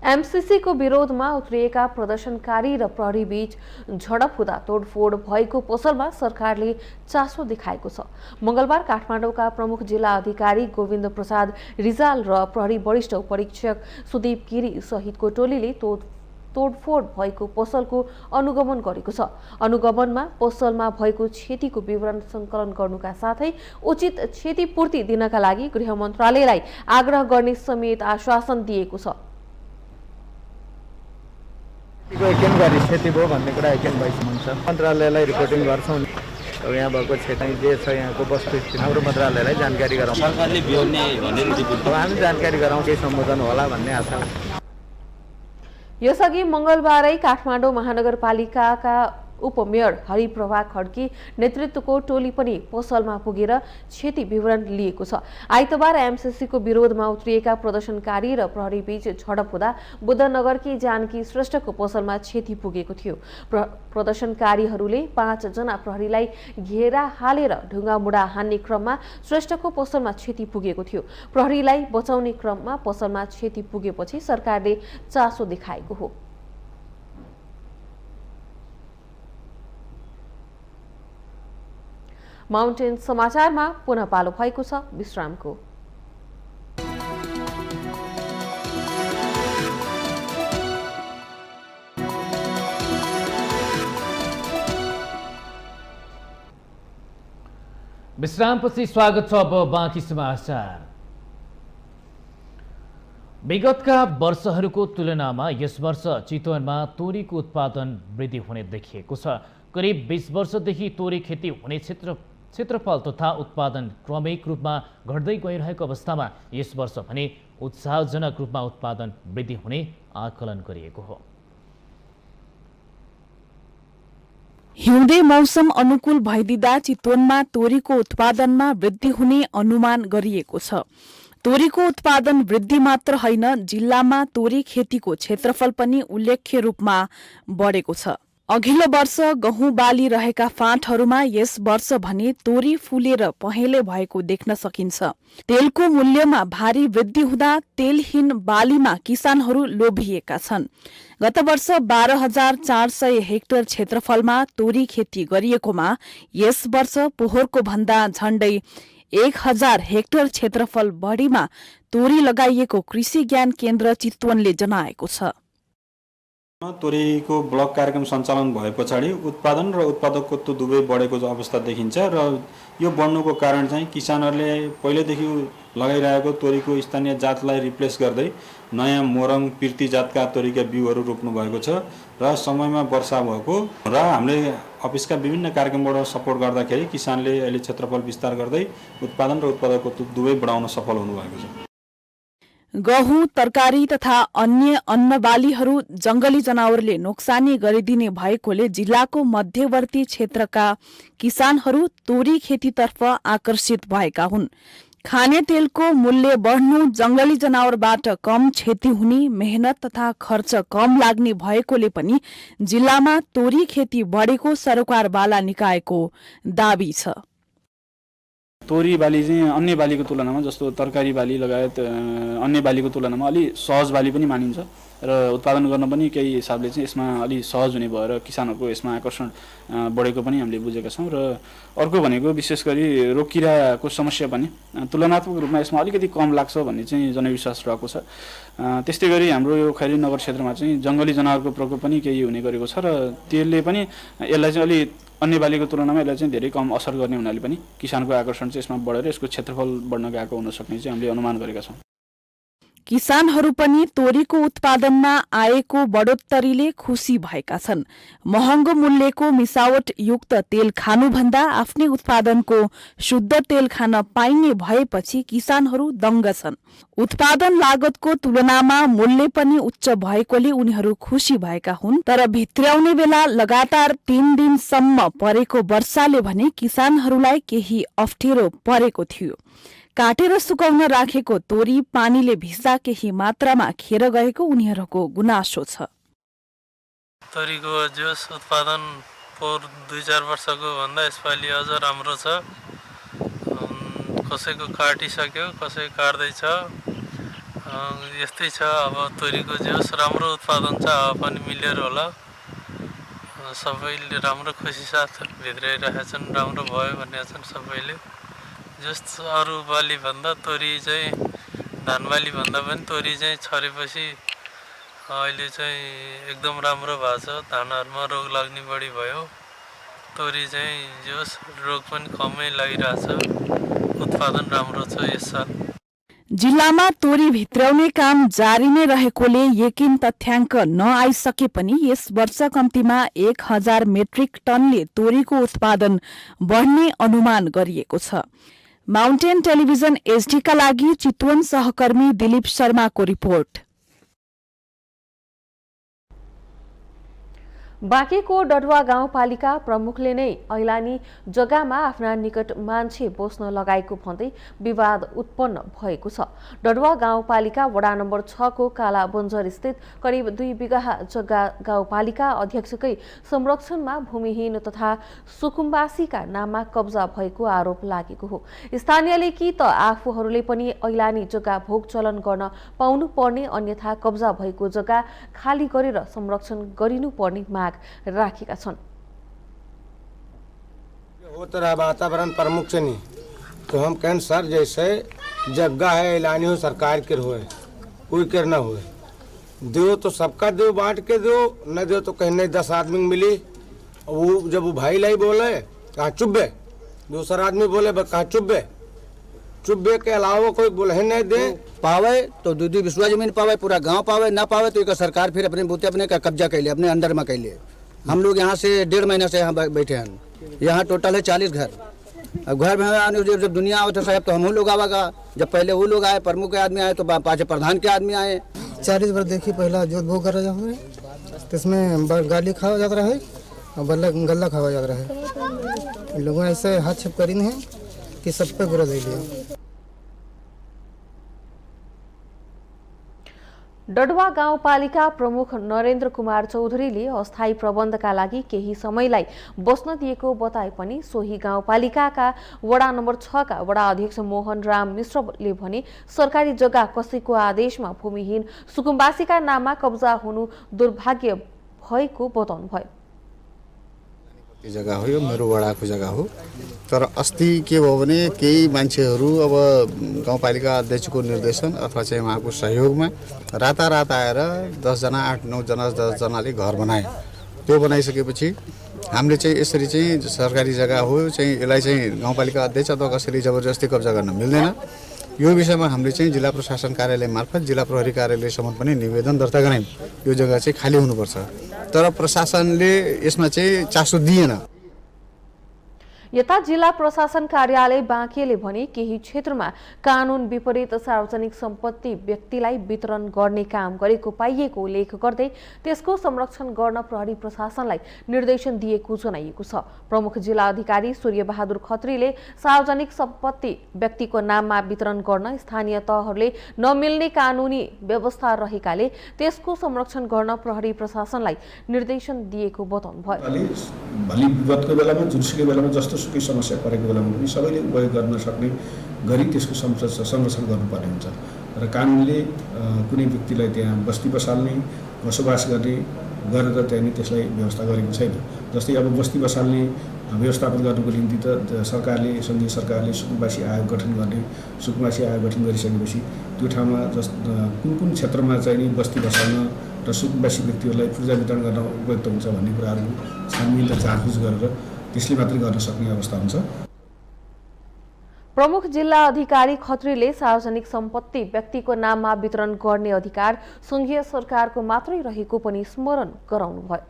एमसीसी को विरोधमा उत्रिएका प्रदर्शनकारी र प्रहरी बीच झडप हुँदा तोडफोड भएको पसलमा सरकारले चासो देखाएको छ। मंगलबार काठमाडौँका प्रमुख जिल्ला अधिकारी गोविन्द प्रसाद रिजाल र प्रहरी वरिष्ठ उपरीक्षक सुदीप गिरी सहितको टोलीले तोडफोड भएको पसलको अनुगमन गरेको छ। अनुगमनमा पसलमा भएको क्षतिको विवरण संकलन गर्नुका साथै उचित क्षतिपूर्ति दिनका लागि गृह मन्त्रालयलाई आग्रह गर्ने समेत आश्वासन दिएको छ। किन गरी क्षति भयो भन्ने कुरा किन भइसक्यो हुन्छ। मन्त्रालयलाई रिपोर्टिङ गर्छौँ। यहाँ भएको क्षेत्र जे छ यहाँको वस्तुस्थिति हाम्रो मन्त्रालयलाई जानकारी गराउँ। सरकारले बिहोर्ने भनेर हामी जानकारी गराउँ, केही सम्बोधन होला भन्ने आशा। यसअघि मंगलबारै काठमाडौँ महानगरपालिकाका उपमेयर हरिप्रभा खड्की नेतृत्वको टोली पनि पसलमा पुगेर क्षति विवरण लिएको छ। आइतबार एमसीसीको विरोधमा उत्रिएका प्रदर्शनकारी र प्रहरी बीच झडप हुँदा बुद्धनगरकी जानकी श्रेष्ठको पसलमा क्षति पुगेको थियो। प्रदर्शनकारीहरूले 5 जना प्रहरीलाई घेरा हालेर ढुङ्गामुढा हान्ने क्रममा श्रेष्ठको पसलमा क्षति पुगेको थियो। प्रहरीलाई बचाउने क्रममा पसलमा क्षति पुगेपछि सरकारले चासो देखाएको हो। माउन्टेन समाचारमा पुनः पालो भएको छ विश्रामको। विश्रामपछि स्वागत छ। अब बाँकी समाचार। विगतका वर्षहरूको तुलनामा यस वर्ष चितवनमा तोरीको उत्पादन वृद्धि हुने देखिएको छ। करिब 20 वर्षदेखि तोरी खेती हुने क्षेत्रफल तथा उत्पादन क्रमिक रूपमा घट्दै गइरहेको अवस्थामा यस वर्ष भने उत्साहजनक रूपमा उत्पादन वृद्धि हुने आकलन गरिएको हो। हिउँदे मौसम अनुकूल भइदिँदा चितवनमा तोरीको उत्पादनमा वृद्धि हुने अनुमान गरिएको छ। तोरीको उत्पादन वृद्धि मात्र होइन, जिल्लामा तोरी खेतीको क्षेत्रफल पनि उल्लेख्य रूपमा बढेको छ। अघिल्लो वर्ष गहुँ बाली रहेका फाँटहरूमा यस वर्ष भने तोरी फुलेर पहेँले भएको देख्न सकिन्छ। तेलको मूल्यमा भारी वृद्धि हुँदा तेलहीन बालीमा किसानहरू लोभिएका छन्। गत वर्ष 12,400 हेक्टर क्षेत्रफलमा तोरी खेती गरिएकोमा यस वर्ष पोहोरको भन्दा झण्डै 1,000 हेक्टर क्षेत्रफल बढीमा तोरी लगाइएको कृषि ज्ञान केन्द्र चितवनले जनाएको छ। तोरीको ब्लक कार्यक्रम सञ्चालन भए पछाडि उत्पादन र उत्पादकत्व दुवै बढेको अवस्था देखिन्छ र यो बढ्नुको कारण चाहिँ किसानहरूले पहिलेदेखि लगाइरहेको तोरीको स्थानीय जातलाई रिप्लेस गर्दै नयाँ मोरङ पिर्ती जातका तोरीका बिउहरू रोप्नु भएको छ र समयमा वर्षा भएको र हामीले अफिसका विभिन्न कार्यक्रमबाट सपोर्ट गर्दाखेरि किसानले अहिले क्षेत्रफल विस्तार गर्दै उत्पादन र उत्पादकत्व दुवै बढाउन सफल हुनुभएको छ। गहुँ, तरकारी तथा अन्य अन्नबालीहरू जंगली जनावरले नोक्सानी गरिदिने भएकोले जिल्लाको मध्यवर्ती क्षेत्रका किसानहरू तोरी खेतीतर्फ आकर्षित भएका हुन्। खाने तेलको मूल्य बढ्नु, जंगली जनावरबाट कम क्षति हुने, मेहनत तथा खर्च कम लाग्ने भएकोले पनि जिल्लामा तोरी खेती बढेको सरकारवाला निकायको दाबी छ। तोरी बाली चाहिँ अन्य बालीको तुलनामा, जस्तो तरकारी बाली लगायत अन्य बालीको तुलनामा अलि सहज बाली पनि मानिन्छ र उत्पादन गर्न पनि केही हिसाबले चाहिँ यसमा अलि सहज हुने भएर किसानहरूको यसमा आकर्षण बढेको पनि हामीले बुझेका छौँ। र अर्को भनेको विशेष गरी रोगकिराको समस्या पनि तुलनात्मक रूपमा यसमा अलिकति कम लाग्छ भन्ने चाहिँ जनविश्वास रहेको छ। त्यस्तै गरी हाम्रो यो खैरी नगर क्षेत्रमा चाहिँ जङ्गली जनावरको प्रकोप पनि केही हुने गरेको छ र त्यसले पनि यसलाई चाहिँ अलि अन्य बालीको तुलनामा यसलाई चाहिँ धेरै कम असर गर्ने हुनाले पनि किसानको आकर्षण चाहिँ यसमा बढेर यसको क्षेत्रफल बढ्न गएको हुन सक्ने चाहिँ हामीले अनुमान गरेका छौँ। किसानहरू पनि तोरीको उत्पादनमा आएको बढोत्तरीले खुसी भएका छन्। महँगो मूल्यको मिसावट युक्त तेल खानुभन्दा आफ्नै उत्पादनको शुद्ध तेल खान पाइने भएपछि किसानहरू दङ्ग छन्। उत्पादन लागतको तुलनामा मूल्य पनि उच्च भएकोले उनीहरू खुसी भएका हुन्। तर भित्र्याउने बेला लगातार 3 दिनसम्म परेको वर्षाले भने किसानहरूलाई केही अप्ठ्यारो परेको थियो। काटेर सुकाउन राखेको तोरी पानीले भिज्दा केही मात्रामा खेर गएको उनीहरूको गुनासो छ। तोरीको जुस उत्पादन पोहोर 2-4 वर्षको भन्दा यसपालि अझ राम्रो छ। कसैको काटिसक्यो, कसै काट्दैछ, यस्तै छ। अब तोरीको जुस राम्रो उत्पादन छ, हावापानी मिलेर होला। सबैले राम्रो खुसी साथ भित्राइरहेका छन्, राम्रो भयो भनेका छन् सबैले। जस्तो अरू बाली भन्दा तोरी चाहिँ धान बाली भन्दा पनि तोरी चाहिँ छरेपछि अहिले चाहिँ एकदम राम्रो भएको छ। धानहरूमा रोग लाग्ने बढी भयो। तोरी चाहिँ जोस रोग पनि कमै लागिरहेछ। उत्पादन राम्रो छ यस साल। जिल्लामा तोरी भित्र्याउने काम जारी नै रहेकोले यकिन तथ्याङ्क नआइसके पनि यस वर्ष कम्तीमा 1000 मेट्रिक टनले तोरीको उत्पादन बढ्ने अनुमान गरिएको छ। माउन्टेन टेलिभिजन एचडीका लागि चितवन सहकर्मी दिलीप शर्माको रिपोर्ट। बाँकेको डडुवा गाउँपालिका प्रमुखले नै ऐलानी जग्गामा आफ्ना निकट मान्छे बस्न लगाएको भन्दै विवाद उत्पन्न भएको छ। डडुवा गाउँपालिका वडा नम्बर 6 को काला बन्जर स्थित करिब 2 बिघा जग्गा गाउँपालिका अध्यक्षकै संरक्षणमा भूमिहीन तथा सुकुम्बासीका नाममा कब्जा भएको आरोप लागेको हो। स्थानीयले कि त आफूहरूले पनि ऐलानी जग्गा भोग चलन गर्न पाउनु पर्ने, अन्यथा कब्जा भएको जग्गा खाली गरेर संरक्षण गरिनुपर्ने राखेका छन्। वो तरह वातावरण प्रमुख से नहीं तो हम कहें सर जैसे जगह है ऐलानी हो सरकार के होए कोई कर ना होए दो तो सबका दो बांट के दो, न दो तो कहीं नहीं 10 आदमी मिली। वो जब वो भाई लाई बोले कहाँ चुब्बे, दूसरा आदमी बोले कहाँ चुब्बे, चुब्बे के अलावा कोई बोले नहीं दे। पावे तो दूधी विश्वा जमीन पावे, पूरा गांव पावे, ना पावे तो एक सरकार फिर अपने बूते अपने का कब्जा कर ले, अपने अंडर में कर ले। हम लोग यहाँ से 1.5 महीना से यहाँ बैठे हैं। यहाँ टोटल है 40 घर। अब घर में जब दुनिया आओ तो साहब तो हम लोग आवागा। जब पहले वो लोग आए, प्रमुख के आदमी आए तो पाँच प्रधान के आदमी आए। 40 बार देखिए पहला जोत भोग करा जाता है तो इसमें गाली खावा जाता है और गल्ला खावा जाता है। लोगों ऐसे हाथ छप करी है कि सब पे बुरा दे लिया। डडुवा गाउँपालिका प्रमुख नरेन्द्र कुमार चौधरीले अस्थायी प्रबन्धका लागि केही समयलाई बस्न दिएको बताए पनि सोही गाउँपालिकाका वडा नम्बर 6 का वडा अध्यक्ष मोहन राम मिश्रले भने सरकारी जग्गा कसैको आदेशमा भूमिहीन सुकुम्बासीका नाममा कब्जा हुनु दुर्भाग्य भएको बताउनुभयो। जग्गा हो यो मेरो वडाको जग्गा हो। तर अस्ति के भयो भने केही मान्छेहरू अब गाउँपालिका अध्यक्षको निर्देशन अथवा चाहिँ उहाँको सहयोगमा रातारात आएर 10 जना 8-9 जना 10 जनाले घर बनाए। त्यो बनाइसकेपछि हामीले चाहिँ यसरी चाहिँ सरकारी जग्गा हो चाहिँ यसलाई चाहिँ गाउँपालिका अध्यक्ष अथवा कसैले जबरजस्ती कब्जा गर्न मिल्दैन। यो विषयमा हामीले चाहिँ जिल्ला प्रशासन कार्यालय मार्फत जिल्ला प्रहरी कार्यालयसम्म पनि निवेदन दर्ता गरायौँ। यो जग्गा चाहिँ खाली हुनुपर्छ, तर प्रशासनले यसमा चाहिँ चासो दिएन। यता जिल्ला प्रशासन कार्यालय बाँकेले भने केही क्षेत्रमा कानून विपरीत सार्वजनिक सम्पत्ति व्यक्तिलाई वितरण गर्ने काम गरेको पाइएको उल्लेख गर्दै त्यसको संरक्षण गर्न प्रहरी प्रशासनलाई निर्देशन दिएको जनाइएको छ। प्रमुख जिल्ला अधिकारी सूर्यबहादुर खत्रीले सार्वजनिक सम्पत्ति व्यक्तिको नाममा वितरण गर्न स्थानीय तहहरूले नमिल्ने कानूनी व्यवस्था रहेकाले त्यसको संरक्षण गर्न प्रहरी प्रशासनलाई निर्देशन दिएको बताउनुभयो। सुकै समस्या परेको बेलामा पनि सबैले उपयोग गर्न सक्ने गरी त्यसको संरक्षण गर्नुपर्ने हुन्छ र कानुनले कुनै व्यक्तिलाई त्यहाँ बस्ती बसाल्ने बसोबास गर्ने गरेर त्यहाँ त्यसलाई व्यवस्था गरेको छैन। जस्तै अब बस्ती बसाल्ने व्यवस्थापन गर्नुको निम्ति त सरकारले सङ्घीय सरकारले सुकुम्बासी आयोग गठन गर्ने, सुकुम्बासी आयोग गठन गरिसकेपछि त्यो ठाउँमा कुन कुन क्षेत्रमा चाहिँ नि बस्ती बसाल्न र सुकुम्बासी व्यक्तिहरूलाई पूर्जा वितरण गर्न उपयुक्त हुन्छ भन्ने कुराहरू छानबिन र जाँचबुझ गरेर त्यसले मात्रै गर्न सक्ने अवस्था हुन्छ। प्रमुख जिल्ला अधिकारी खत्रीले सार्वजनिक सम्पत्ति व्यक्तिको नाममा वितरण गर्ने अधिकार संघीय सरकारको मात्रै रहेको पनि स्मरण गराउनुभयो।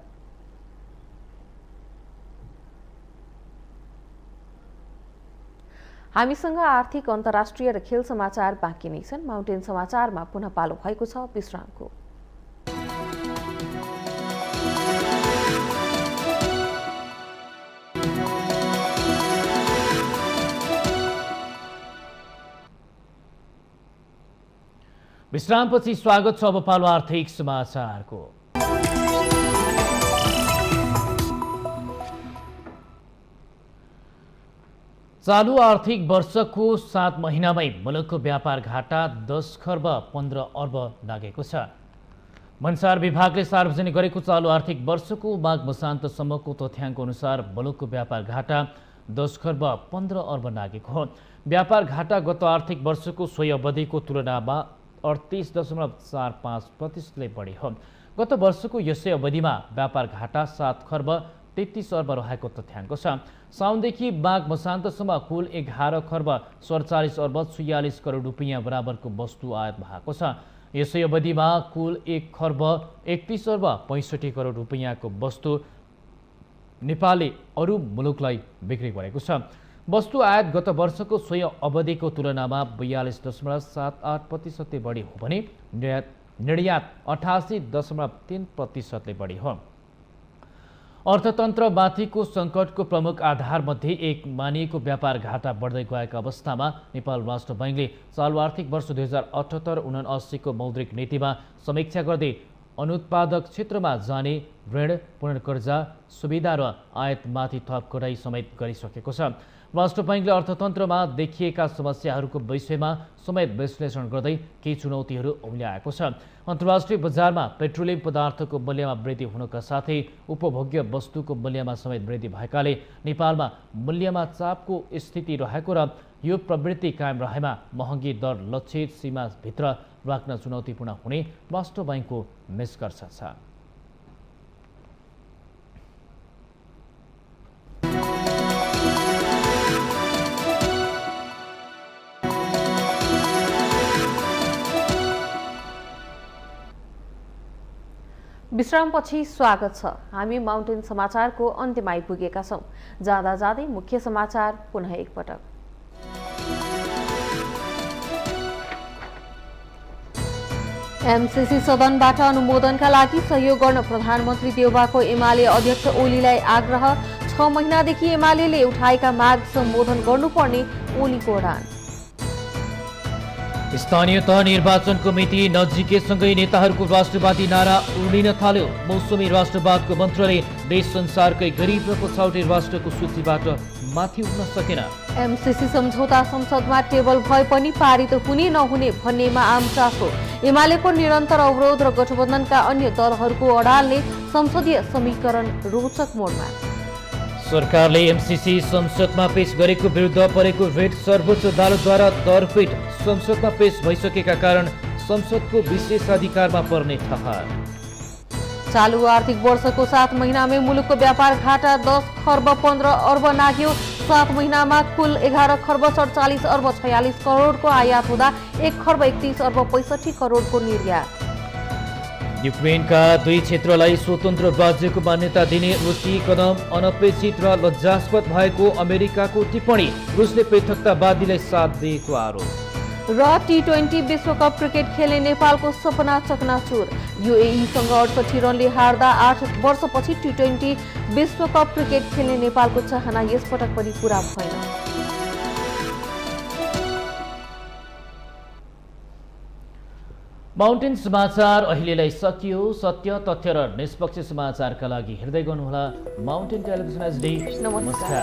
हामीसँग आर्थिक अन्तर्राष्ट्रिय र खेल समाचार बाँकी नै छन्। माउन्टेन समाचारमा पुनः पालो भएको छ विश्रामको। विश्रामपछि स्वागत छ। अब पालो आर्थिक समाचारको। चालू आर्थिक वर्षको 7 महिनामै मुलुकको व्यापार घाटा 10 खर्ब 15 अर्ब लागेको छ। भन्सार विभागले सार्वजनिक गरेको चालू आर्थिक वर्षको माघ मसान्तसम्मको तथ्याङ्क अनुसार मुलुकको व्यापार घाटा 10 खर्ब 15 अर्ब लागेको हो। व्यापार घाटा गत आर्थिक वर्षको सोही अवधिको तुलनामा 38.45% बढी हो। गत वर्षको यसै अवधिमा व्यापार घाटा 7 खर्ब 33 अर्ब रहेको तथ्याङ्क छ। साउनदेखि माघ मसान्तसम्म कुल 11 खर्ब 47 अर्ब 46 करोड रुपियाँ बराबरको वस्तु आयात भएको छ। यसै अवधिमा कुल 1 खर्ब 31 अर्ब 65 करोड रुपियाँको वस्तु नेपालले अरू मुलुकलाई बिक्री गरेको छ। वस्तु आयात गत वर्षको सोही अवधिको तुलनामा 42.78% बढी हो भने निर्यात 88.3% बढी हो। अर्थतन्त्रमाथिको सङ्कटको प्रमुख आधारमध्ये एक मानिएको व्यापार घाटा बढ्दै गएका अवस्थामा नेपाल राष्ट्र बैंकले चालु आर्थिक वर्ष 2078-79 को मौद्रिक नीतिमा समीक्षा गर्दै अनुत्पादक क्षेत्रमा जाने ऋण पुनर्कर्जा सुविधा र आयातमाथि थप कडाई समेत गरिसकेको छ। राष्ट्र बैंकले अर्थतन्त्रमा देखिएका समस्याहरूको विषयमा समेत विश्लेषण गर्दै केही चुनौतीहरू औल्याएको छ। अन्तर्राष्ट्रिय बजारमा पेट्रोलियम पदार्थको मूल्यमा वृद्धि हुनका साथै उपभोग्य वस्तुको मूल्यमा समेत वृद्धि भएकाले नेपालमा मूल्यमा चापको स्थिति रहेको र यो प्रवृत्ति कायम रहेमा महँगी दर लक्षित सीमाभित्र राख्न चुनौतीपूर्ण हुने राष्ट्र बैंकको निष्कर्ष छ। विश्रामपछि स्वागत छ। हामी माउन्टेन समाचारको अन्त्यमा आइपुगेका छौं। जाँदा जाँदै मुख्य समाचार पुनः एकपटक। एमसीसी सदनबाट अनुमोदनका लागि सहयोग गर्न प्रधानमन्त्री देउबाको एमाले अध्यक्ष ओलीलाई आग्रह। 6 महिनादेखि एमालेले उठाएका माग सम्बोधन गर्नुपर्ने ओलीको अडान। स्थानीय तह निर्वाचनको मिति नजिकैसँगै नेताहरूको राष्ट्रवादी नारा उडिन थाल्यो। मौसमी राष्ट्रवादको मन्त्रले देश संसारकै गरिब र पछौटे राष्ट्रको सूचीबाट माथि उठ्न सकेन। एमसीसी सम्झौता संसदमा टेबल भए पनि पारित हुने नहुने भन्नेमा आम चासो। एमालेको निरन्तर अवरोध र गठबन्धनका अन्य दलहरूको अडालले संसदीय समीकरण रोचक मोडमा। सरकारले एमसीसी संसदमा पेश गरेको विरुद्ध परेको रिट सर्वोच्च अदालतद्वारा दरपीठ संसदमा पेश भइसकेका कारण संसदको विशेषाधिकारमा पर्ने ठहर। चालू आर्थिक वर्षको 7 महिनामै मुलुकको व्यापार घाटा 10 खर्ब 15 अर्ब नाग्यो। 7 महिनामा कुल 11 खर्ब 47 अर्ब 46 करोडको आयात हुँदा 1 खर्ब 31 अर्ब 65 करोडको निर्यात। युक्रेनका 2 क्षेत्रलाई स्वतन्त्र राज्यको मान्यता दिने रुसी कदम अनपेक्षित र लज्जास्पद भएको अमेरिकाको टिप्पणी। रुसले पृथकतावादीलाई साथ दिएको आरोप। र T20 विश्वकप क्रिकेट खेल्ने नेपालको सपना चकनाचुर। UAE-सँग 68 रनले हार्दा 8 वर्षपछि T20 विश्वकप क्रिकेट खेल्ने नेपालको चाहना यसपटक पनि पूरा भएन। माउन्टेन समाचार अहिलेलाई सकियो। सत्य, तथ्य र निष्पक्ष समाचारका लागि हेर्दै गर्नुहोला माउन्टेन टेलिभिजन HD। नमस्कार।